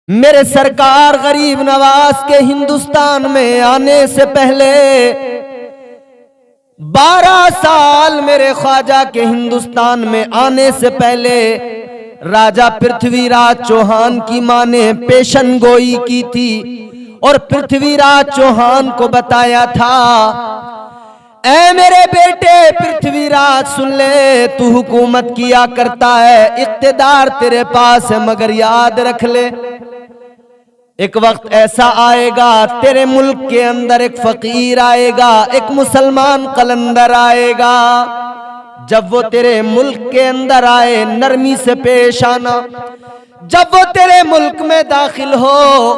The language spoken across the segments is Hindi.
मेरे सरकार गरीब नवाज के हिंदुस्तान में आने से पहले 12 साल मेरे ख्वाजा के हिंदुस्तान में आने से पहले राजा पृथ्वीराज चौहान की मां ने पेशन गोई की थी और पृथ्वीराज चौहान को बताया था, ऐ मेरे बेटे पृथ्वीराज सुन ले, तू हुकूमत किया करता है, इख्तिदार तेरे पास है, मगर याद रख ले एक वक्त ऐसा आएगा तेरे मुल्क के अंदर एक फकीर आएगा, एक मुसलमान कलंदर आएगा। जब वो तेरे मुल्क के अंदर आए नरमी से पेश आना, जब वो तेरे मुल्क में दाखिल हो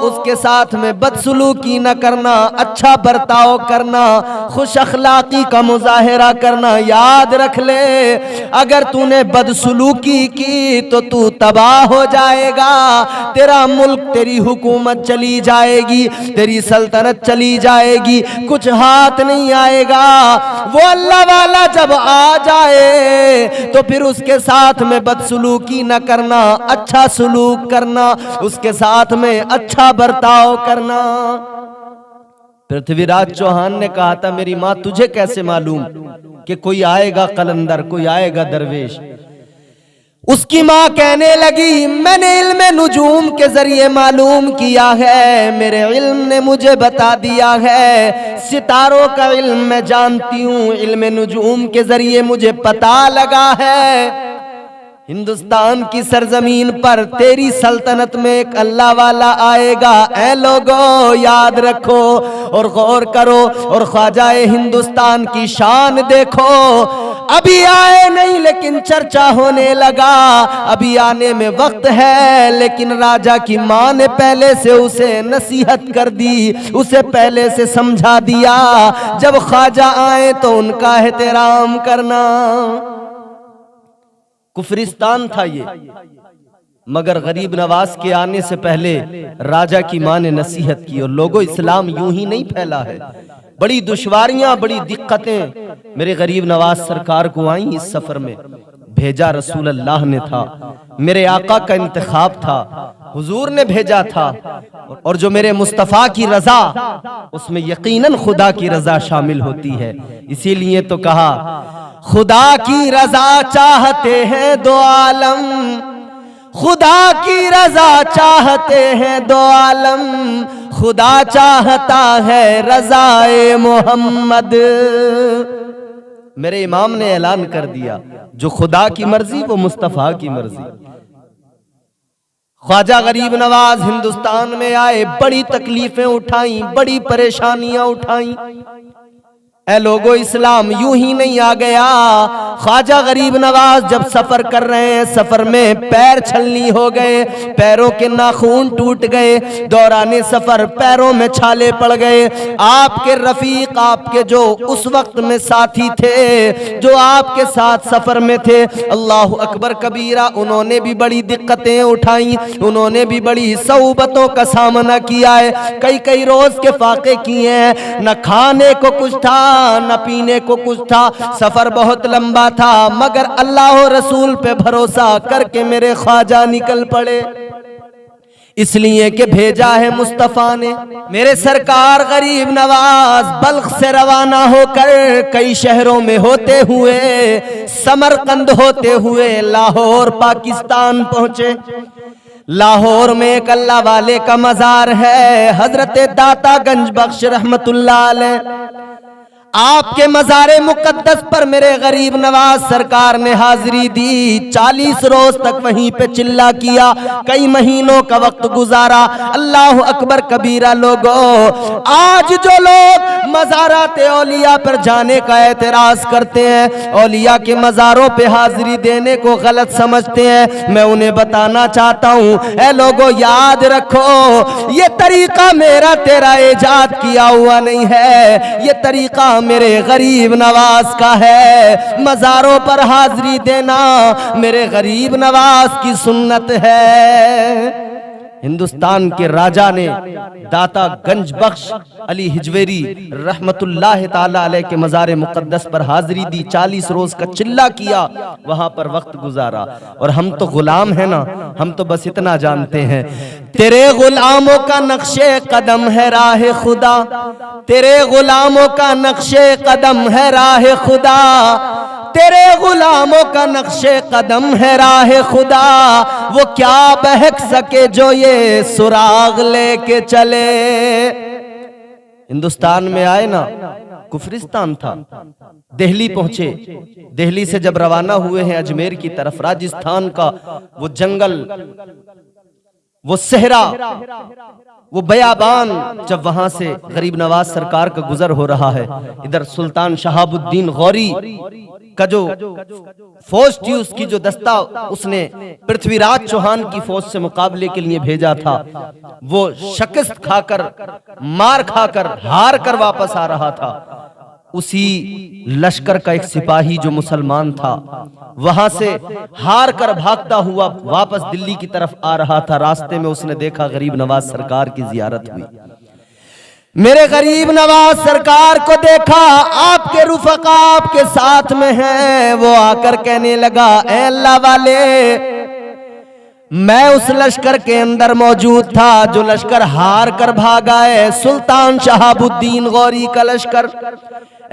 उसके साथ में बदसलूकी न करना, अच्छा बर्ताव करना, खुश अखलाकी का मुजाहिरा करना। याद रख ले अगर तूने बदसलूकी की तो तू तबाह हो जाएगा, तेरा मुल्क, तेरी हुकूमत चली जाएगी, तेरी सल्तनत चली जाएगी, कुछ हाथ नहीं आएगा। वो अल्लाह वाला जब आ जाए तो फिर उसके साथ में बदसलूकी न करना, अच्छा सलूक करना, उसके साथ में अच्छा बर्ताव करना। पृथ्वीराज चौहान ने कहा था, मेरी मां तुझे कैसे मालूम कि कोई आएगा कलंदर, कोई आएगा दरवेश। उसकी मां कहने लगी, मैंने इल्म नुजूम के जरिए मालूम किया है, मेरे इल्म ने मुझे बता दिया है, सितारों का इल्म मैं जानती हूं, इल्म नुजूम के जरिए मुझे पता लगा है हिंदुस्तान की सरजमीन पर तेरी सल्तनत में एक अल्लाह वाला आएगा। ऐ लोगों याद रखो और गौर करो और ख्वाजाए हिंदुस्तान की शान देखो। अभी आए नहीं लेकिन चर्चा होने लगा, अभी आने में वक्त है, लेकिन राजा की मां ने पहले से उसे नसीहत कर दी, उसे पहले से समझा दिया, जब ख्वाजा आए तो उनका एहतराम करना। कुफरिस्तान था ये, मगर गरीब नवाज के आने से पहले राजा की मां ने नसीहत की। और लोगों, इस्लाम यूं ही नहीं फैला है, बड़ी दुश्वारियां, बड़ी दिक्कतें मेरे गरीब नवाज सरकार को आई। इस सफर में भेजा रसूल अल्लाह ने था, मेरे आका का इंतखाब था, हुजूर ने भेजा था। और जो मेरे मुस्तफ़ा की रजा, उसमें यकीनन खुदा की रजा शामिल होती है। इसीलिए तो कहा, खुदा की रजा चाहते हैं दो आलम, खुदा की रजा चाहते हैं दो आलम, खुदा चाहता है रजाए मोहम्मद। मेरे इमाम ने ऐलान कर दिया, जो खुदा की मर्जी वो मुस्तफ़ा की मर्जी। ख्वाजा गरीब नवाज हिंदुस्तान में आए, बड़ी तकलीफें उठाई, बड़ी परेशानियां उठाई। ऐ लोगो, इस्लाम यूं ही नहीं आ गया। ख्वाजा गरीब नवाज जब सफर कर रहे हैं, सफर में पैर छलनी हो गए, पैरों के नाखून टूट गए, दौराने सफर पैरों में छाले पड़ गए। आपके रफीक, आपके जो उस वक्त में साथी थे, जो आपके साथ सफर में थे, अल्लाह अकबर कबीरा, उन्होंने भी बड़ी दिक्कतें उठाई, उन्होंने भी बड़ी सऊबतों का सामना किया है। कई कई रोज के फाके किए हैं, न खाने को कुछ था न पीने को कुछ था, सफर बहुत लंबा था, मगर अल्लाह और रसूल पे भरोसा करके मेरे ख्वाजा निकल पड़े, इसलिए कि भेजा है मुस्तफा ने। मेरे सरकार गरीब नवाज बल्ख से रवाना होकर कई शहरों में होते हुए, समरकंद होते हुए लाहौर पाकिस्तान पहुंचे। लाहौर में एक अल्लाह वाले का मजार है, हजरत दाता गंज बख्श रहमतुल्लाह अलैह। आपके मज़ारे मुकद्दस पर मेरे गरीब नवाज सरकार ने हाजिरी दी। 40 रोज तक वहीं पे चिल्ला किया, कई महीनों का वक्त गुजारा। अल्लाह अकबर कबीरा। लोगों, आज जो लोग मज़ारात औलिया पर जाने का एतराज करते हैं, औलिया के मज़ारों पे हाजिरी देने को गलत समझते हैं, मैं उन्हें बताना चाहता हूँ, ऐ लोगों याद रखो, ये तरीका मेरा तेरा इजाद किया हुआ नहीं है, ये तरीका मेरे गरीब नवाज का है। मज़ारों पर हाजिरी देना मेरे गरीब नवाज की सुन्नत है। हिंदुस्तान के राजा ने दाता गंज बख्श अली हिजवेरी रहमतुल्लाह ताला अलैह के मज़ार मुक़द्दस पर हाजिरी दी, 40 रोज का चिल्ला किया, वहां पर वक्त गुजारा। और हम तो गुलाम है ना, हम तो बस इतना जानते हैं, तेरे गुलामों का नक्शे कदम है राह खुदा, तेरे गुलामों का नक्शे कदम है राह खुदा, तेरे गुलामों का नक्शे कदम है राह खुदा, वो क्या बहक सके जो ये सुराग लेके चले। हिंदुस्तान में आए ना, कुफरिस्तान था, दिल्ली पहुंचे, दिल्ली से जब रवाना हुए हैं अजमेर की तरफ, राजस्थान का वो जंगल, वो सहरा, वो बयाबान, जब वहां से गरीब नवाज सरकार का गुजर हो रहा है, इधर सुल्तान शहाबुद्दीन गौरी का जो फौज थी, उसकी जो दस्ता उसने पृथ्वीराज चौहान की फौज से मुकाबले के लिए भेजा था, वो शिकस्त खाकर, मार खाकर, हार कर वापस आ रहा था। उसी लश्कर का एक सिपाही जो मुसलमान था, वहां से हार कर भागता हुआ वापस दिल्ली की तरफ आ रहा था। रास्ते में उसने देखा गरीब नवाज सरकार की जियारत हुई। मेरे गरीब नवाज सरकार को देखा, आपके रुफका आपके साथ में हैं। वो आकर कहने लगा, ऐ अल्लाह वाले, मैं उस लश्कर के अंदर मौजूद था जो लश्कर हार कर भागा है, सुल्तान शहाबुद्दीन गौरी का लश्कर।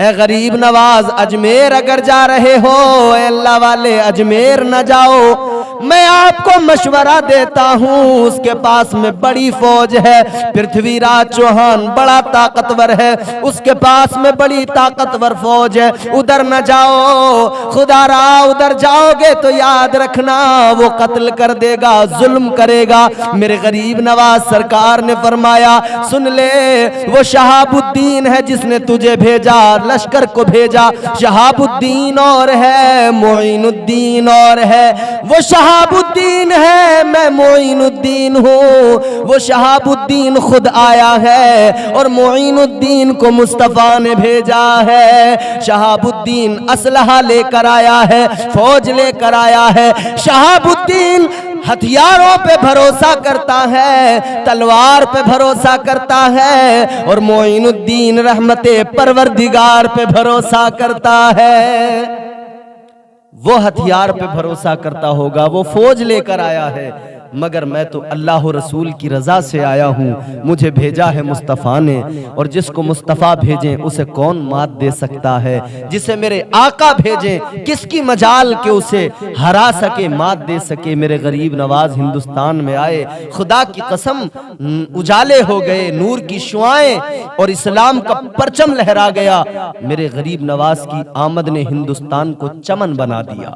ए गरीब नवाज, अजमेर अगर जा रहे हो, ए अल्लाह वाले, अजमेर न जाओ, मैं आपको मशवरा देता हूँ, उसके पास में बड़ी फौज है, पृथ्वीराज चौहान बड़ा ताकतवर है, उसके पास में बड़ी ताकतवर फौज है, उधर न जाओ, खुदारा उधर जाओगे तो याद रखना वो कत्ल कर देगा, जुल्म करेगा। मेरे गरीब नवाज सरकार ने फरमाया, सुन ले, वो शहाबुद्दीन है जिसने तुझे भेजा, लश्कर को भेजा, शहाबुद्दीन और है, मोइनुद्दीन और है। वो शहाबुद्दीन है, मैं मोइनुद्दीन हूँ। वो शहाबुद्दीन खुद आया है और मोइनुद्दीन को मुस्तफा ने भेजा है। शहाबुद्दीन असलहा लेकर आया है, फौज लेकर आया है। शहाबुद्दीन हथियारों पे भरोसा करता है, तलवार पे भरोसा करता है, और मोइनुद्दीन रहमते परवरदिगार पे भरोसा करता है। वो हथियार पे भरोसा करता होगा, वो फौज लेकर आया है, मगर मैं तो अल्लाह रसूल की रजा से आया हूँ, मुझे भेजा है मुस्तफ़ा ने, और जिसको मुस्तफ़ा भेजें उसे कौन मात दे सकता है। जिसे मेरे आका भेजें किसकी मजाल के उसे हरा सके, मात दे सके। मेरे गरीब नवाज हिंदुस्तान में आए, खुदा की कसम उजाले हो गए, नूर की शुआएं और इस्लाम का परचम लहरा गया। मेरे गरीब नवाज की आमद ने हिंदुस्तान को चमन बना दिया।